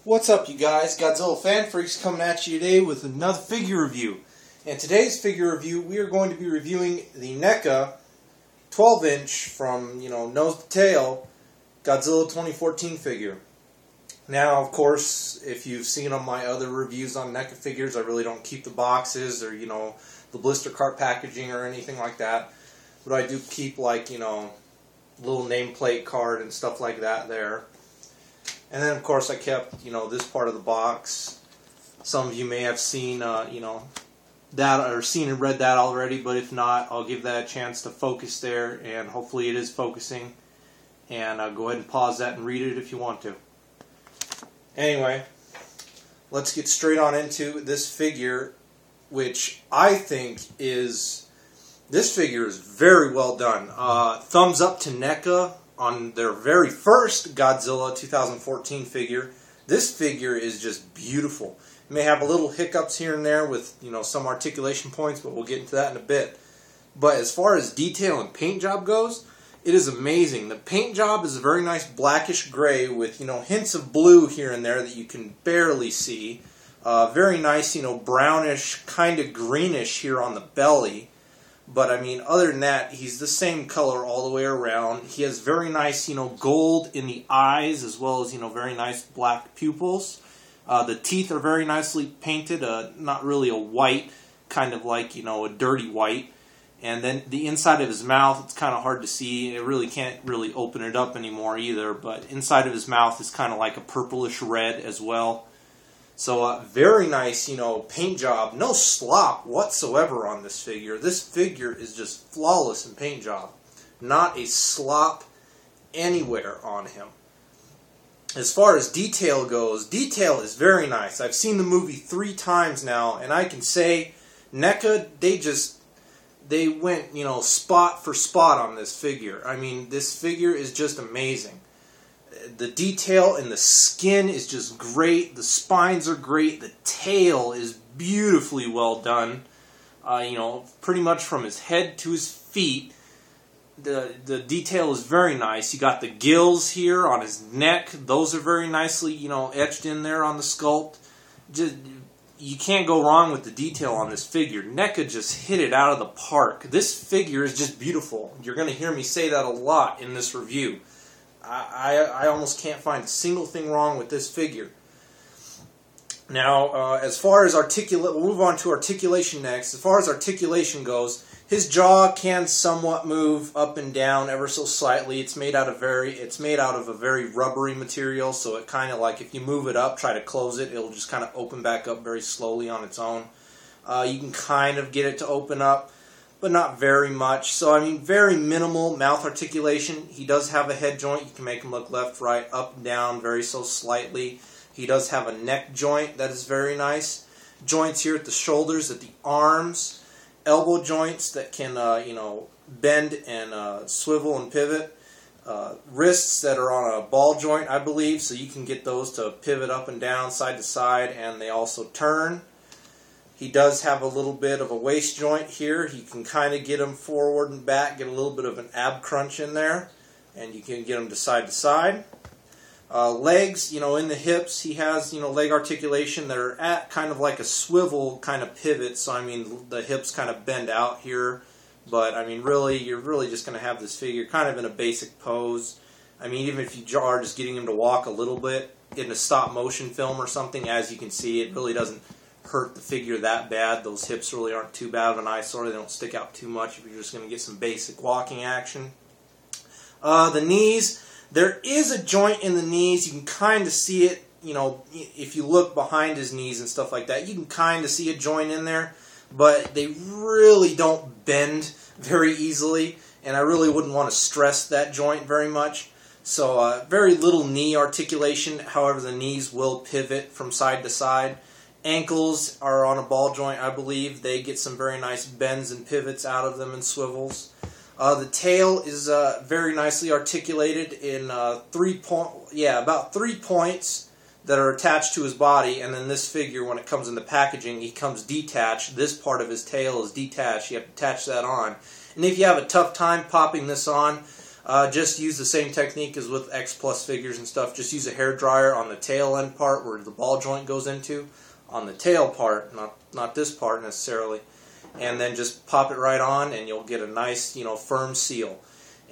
What's up, you guys? Godzilla Fan Freaks coming at you today with another figure review. In today's figure review, we are going to be reviewing the NECA 12-inch from, nose to tail Godzilla 2014 figure. Now, of course, if you've seen on my other reviews on NECA figures, I really don't keep the boxes or, the blister cart packaging or anything like that. But I do keep, little nameplate card and stuff like that there. And then, of course, I kept, this part of the box. Some of you may have seen, that or seen and read that already, but if not, I'll give that a chance to focus there, and hopefully it is focusing. And go ahead and pause that and read it if you want to. Anyway, let's get straight on into this figure, which I think is, this figure is very well done. Thumbs up to NECA on their very first Godzilla 2014 figure. This figure is just beautiful. It may have a little hiccups here and there with, some articulation points, but we'll get into that in a bit. But as far as detail and paint job goes, it is amazing. The paint job is a very nice blackish gray with, hints of blue here and there that you can barely see. Very nice, brownish, kind of greenish here on the belly. But, other than that, he's the same color all the way around. He has very nice, gold in the eyes, as well as, very nice black pupils. The teeth are very nicely painted, not really a white, kind of like, a dirty white. And then the inside of his mouth, it's kind of hard to see. It really can't really open it up anymore either. But inside of his mouth is kind of like a purplish red as well. So very nice, paint job. No slop whatsoever on this figure. This figure is just flawless in paint job. Not a slop anywhere on him. As far as detail goes, detail is very nice. I've seen the movie 3 times now, and I can say NECA, they went, spot for spot on this figure. This figure is just amazing. The detail in the skin is just great. The spines are great. The tail is beautifully well done. Pretty much from his head to his feet. The detail is very nice. You got the gills here on his neck. Those are very nicely, etched in there on the sculpt. You can't go wrong with the detail on this figure. NECA just hit it out of the park. This figure is just beautiful. You're going to hear me say that a lot in this review. I almost can't find a single thing wrong with this figure. Now, as far as we'll move on to articulation next. As far as articulation goes, his jaw can somewhat move up and down ever so slightly. It's made out of a very rubbery material, so it kind of like if you move it up, try to close it, it'll just kind of open back up very slowly on its own. You can kind of get it to open up, but not very much. So, very minimal mouth articulation. He does have a head joint. You can make him look left, right, up and down very so slightly. He does have a neck joint that is very nice. Joints here at the shoulders, at the arms. Elbow joints that can, bend and swivel and pivot. Wrists that are on a ball joint, I believe, so you can get those to pivot up and down, side to side, and they also turn. He does have a little bit of a waist joint here. You can kind of get him forward and back, get a little bit of an ab crunch in there, and you can get him to side. Legs, in the hips, he has, leg articulation that are at kind of like a swivel kind of pivot. So, the hips kind of bend out here. But, really, you're really just going to have this figure kind of in a basic pose. Even if you are just getting him to walk a little bit in a stop motion film or something, as you can see, it really doesn't hurt the figure that bad. Those hips really aren't too bad of an eyesore. They don't stick out too much if you're just going to get some basic walking action. The knees. There is a joint in the knees. You can kind of see it, if you look behind his knees and stuff like that. You can kind of see a joint in there, but they really don't bend very easily, and I really wouldn't want to stress that joint very much. So very little knee articulation. However, the knees will pivot from side to side. Ankles are on a ball joint, I believe. They get some very nice bends and pivots out of them and swivels. The tail is very nicely articulated in about 3 points that are attached to his body, and then this figure, when it comes in the packaging, he comes detached. This part of his tail is detached. You have to attach that on. And if you have a tough time popping this on, Just use the same technique as with X Plus figures and stuff. Just use a hairdryer on the tail end part where the ball joint goes into, on the tail part, not this part necessarily, and then just pop it right on and you'll get a nice, firm seal.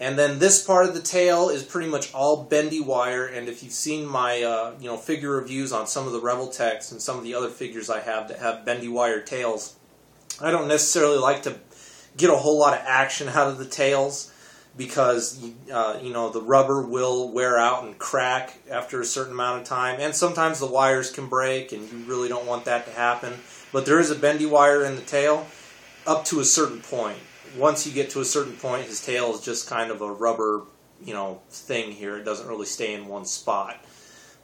And then this part of the tail is pretty much all bendy wire, and if you've seen my figure reviews on some of the Rebel Techs and some of the other figures I have that have bendy wire tails, I don't necessarily like to get a whole lot of action out of the tails because the rubber will wear out and crack after a certain amount of time, and sometimes the wires can break and you really don't want that to happen. But there is a bendy wire in the tail up to a certain point. Once you get to a certain point, his tail is just kind of a rubber, thing here. It doesn't really stay in one spot.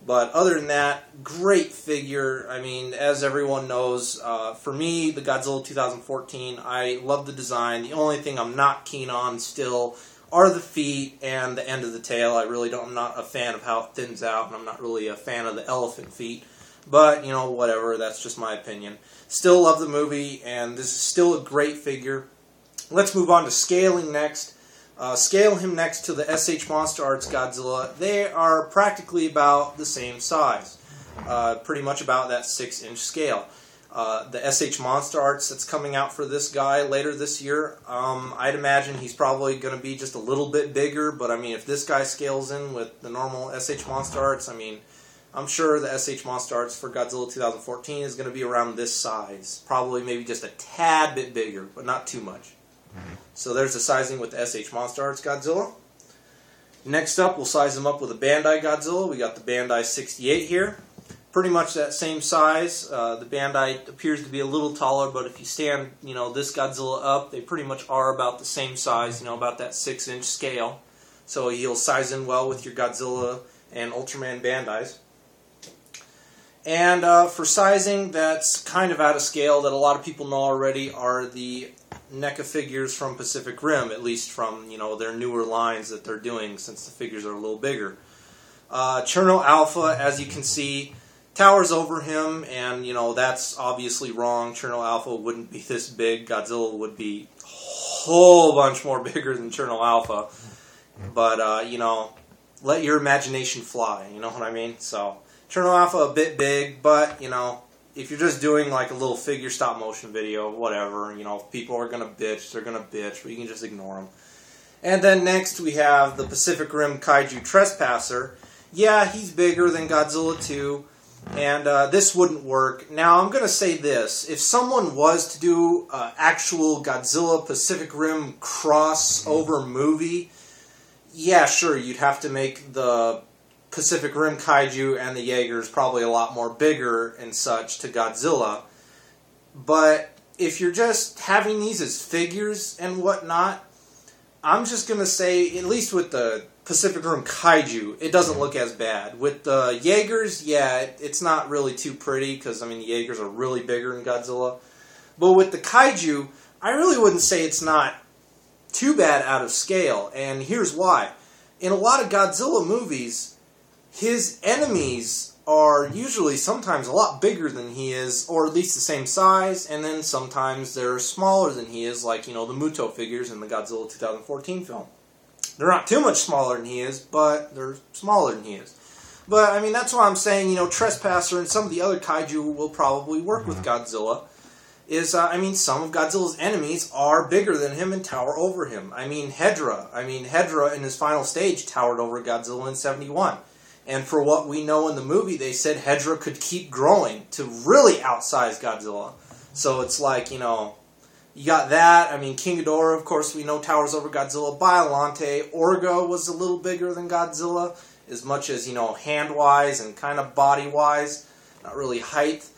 But other than that, great figure. I mean, as everyone knows, for me, the Godzilla 2014, I love the design. The only thing I'm not keen on still are the feet and the end of the tail. I'm not a fan of how it thins out, and I'm not really a fan of the elephant feet. But, whatever, that's just my opinion. Still love the movie, and this is still a great figure. Let's move on to scaling next. Scale him next to the SH Monster Arts Godzilla. They are practically about the same size. Pretty much about that 6-inch scale. The SH Monster Arts that's coming out for this guy later this year, I'd imagine he's probably going to be just a little bit bigger, but I mean, if this guy scales in with the normal SH Monster Arts, I mean, I'm sure the SH Monster Arts for Godzilla 2014 is going to be around this size. Probably maybe just a tad bit bigger, but not too much. So there's the sizing with the SH Monster Arts Godzilla. Next up, we'll size him up with a Bandai Godzilla. We got the Bandai 68 here. Pretty much that same size. The Bandai appears to be a little taller, but if you stand, this Godzilla up, they pretty much are about the same size, about that 6-inch scale. So you'll size in well with your Godzilla and Ultraman Bandais. And for sizing, that's kind of out of scale that a lot of people know already are the NECA figures from Pacific Rim, at least from their newer lines that they're doing, since the figures are a little bigger. Cherno Alpha, as you can see, towers over him, and that's obviously wrong. Cherno Alpha wouldn't be this big. Godzilla would be a whole bunch more bigger than Cherno Alpha. But let your imagination fly. You know what I mean? So Cherno Alpha a bit big, but if you're just doing like a little figure stop motion video, whatever, if people are gonna bitch, they're gonna bitch, but you can just ignore them. And then next we have the Pacific Rim Kaiju Trespasser. Yeah, he's bigger than Godzilla 2, and this wouldn't work. Now I'm gonna say this: if someone was to do an actual Godzilla Pacific Rim crossover movie, yeah, sure, you'd have to make the Pacific Rim Kaiju and the Jaegers probably a lot more bigger and such to Godzilla. But if you're just having these as figures and whatnot, I'm just going to say, at least with the Pacific Rim Kaiju, it doesn't look as bad. With the Jaegers, yeah, it's not really too pretty, because, I mean, the Jaegers are really bigger than Godzilla. But with the Kaiju, I really wouldn't say it's not too bad out of scale, and here's why. In a lot of Godzilla movies, his enemies are usually sometimes a lot bigger than he is, or at least the same size, and then sometimes they're smaller than he is, like, the Muto figures in the Godzilla 2014 film. They're not too much smaller than he is, but they're smaller than he is. But, I mean, that's why I'm saying, Trespasser and some of the other Kaiju will probably work with Godzilla. Some of Godzilla's enemies are bigger than him and tower over him. Hedra in his final stage towered over Godzilla in 71. And for what we know in the movie, they said Hedra could keep growing to really outsize Godzilla. So it's like, you got that. King Ghidorah, of course, we know towers over Godzilla. Biollante, Orga was a little bigger than Godzilla, as much as, hand-wise and kind of body-wise. Not really height.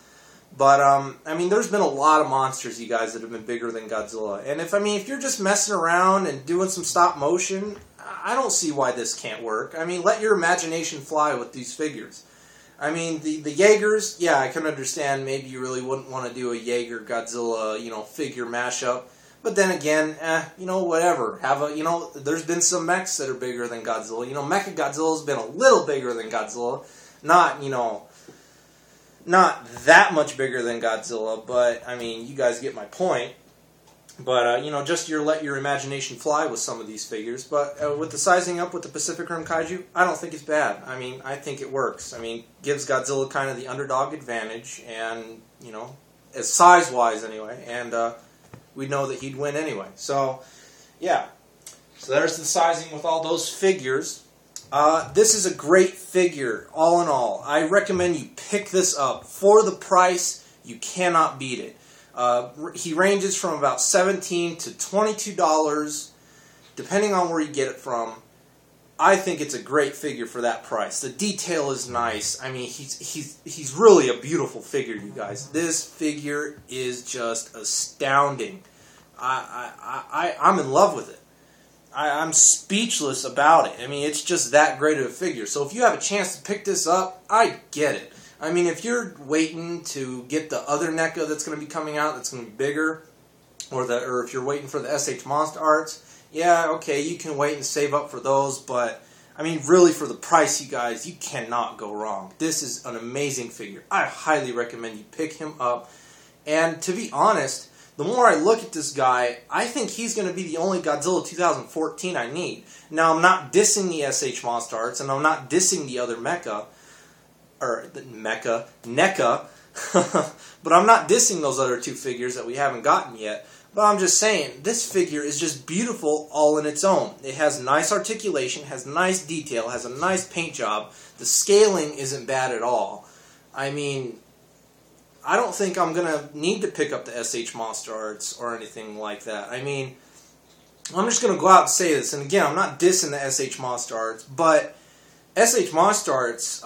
But, there's been a lot of monsters, you guys, that have been bigger than Godzilla. And if you're just messing around and doing some stop motion, I don't see why this can't work. Let your imagination fly with these figures. The Jaegers, yeah, I can understand maybe you really wouldn't want to do a Jaeger-Godzilla, figure mashup. But then again, whatever. There's been some mechs that are bigger than Godzilla. NECA Godzilla's been a little bigger than Godzilla. Not that much bigger than Godzilla, but, you guys get my point. But, you know, just let your imagination fly with some of these figures. But with the sizing up with the Pacific Rim Kaiju, I don't think it's bad. I mean, I think it works. I mean, gives Godzilla kind of the underdog advantage, and, you know, as size-wise anyway, and we know that he'd win anyway. So, yeah. So there's the sizing with all those figures. This is a great figure, all in all. I recommend you pick this up. For the price, you cannot beat it. He ranges from about $17 to $22, depending on where you get it from. I think it's a great figure for that price. The detail is nice. I mean, he's really a beautiful figure, you guys. This figure is just astounding. I'm in love with it. I'm speechless about it. I mean, it's just that great of a figure. So if you have a chance to pick this up, I get it. I mean, if you're waiting to get the other NECA that's going to be coming out, that's going to be bigger, or if you're waiting for the SH Monster Arts, yeah, okay, you can wait and save up for those, but, I mean, really, for the price, you guys, you cannot go wrong. This is an amazing figure. I highly recommend you pick him up, and to be honest, the more I look at this guy, I think he's going to be the only Godzilla 2014 I need. Now, I'm not dissing the SH Monster Arts, and I'm not dissing the other NECA, but I'm not dissing those other two figures that we haven't gotten yet. But I'm just saying, this figure is just beautiful all in its own. It has nice articulation, has nice detail, has a nice paint job. The scaling isn't bad at all. I mean, I don't think I'm going to need to pick up the SH Monster Arts or anything like that. I mean, I'm just going to go out and say this. And again, I'm not dissing the SH Monster Arts, but SH Monster Arts,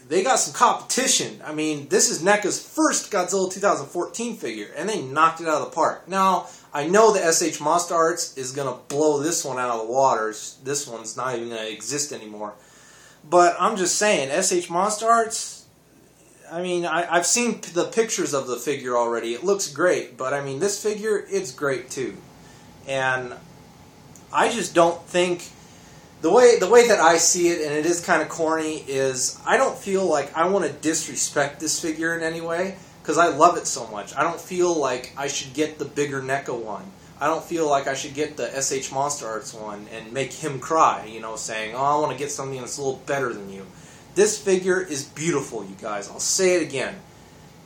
they got some competition. I mean, this is NECA's first Godzilla 2014 figure, and they knocked it out of the park. Now, I know the SH Monster Arts is going to blow this one out of the waters. This one's not even going to exist anymore. But I'm just saying, SH Monster Arts, I mean, I've seen the pictures of the figure already. It looks great, but I mean, this figure, it's great too. And I just don't think... The way that I see it, and it is kind of corny, is I don't feel like I want to disrespect this figure in any way, because I love it so much. I don't feel like I should get the bigger NECA one. I don't feel like I should get the SH Monster Arts one and make him cry, you know, saying, oh, I want to get something that's a little better than you. This figure is beautiful, you guys. I'll say it again.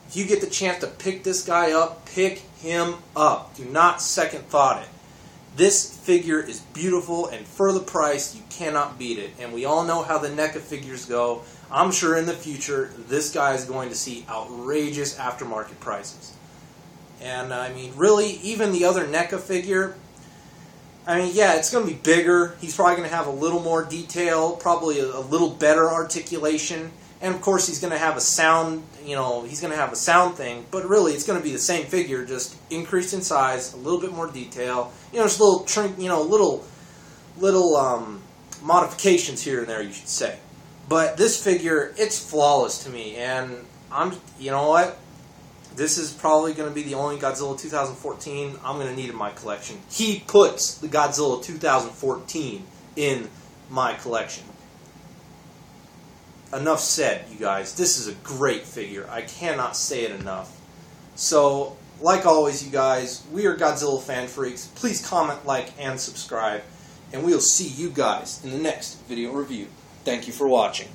If you get the chance to pick this guy up, pick him up. Do not second thought it. This figure is beautiful, and for the price, you cannot beat it. And we all know how the NECA figures go. I'm sure in the future, this guy is going to see outrageous aftermarket prices. And, I mean, really, even the other NECA figure, I mean, yeah, it's going to be bigger. He's probably going to have a little more detail, probably a little better articulation. And, of course, he's going to have a sound, you know, he's going to have a sound thing. But really, it's going to be the same figure, just increased in size, a little bit more detail. You know, just little modifications here and there, you should say. But this figure, it's flawless to me. And, you know what? This is probably going to be the only Godzilla 2014 I'm going to need in my collection. He puts the Godzilla 2014 in my collection. Enough said, you guys. This is a great figure. I cannot say it enough. So, like always, you guys, we are Godzilla fan freaks. Please comment, like, and subscribe. And we'll see you guys in the next video review. Thank you for watching.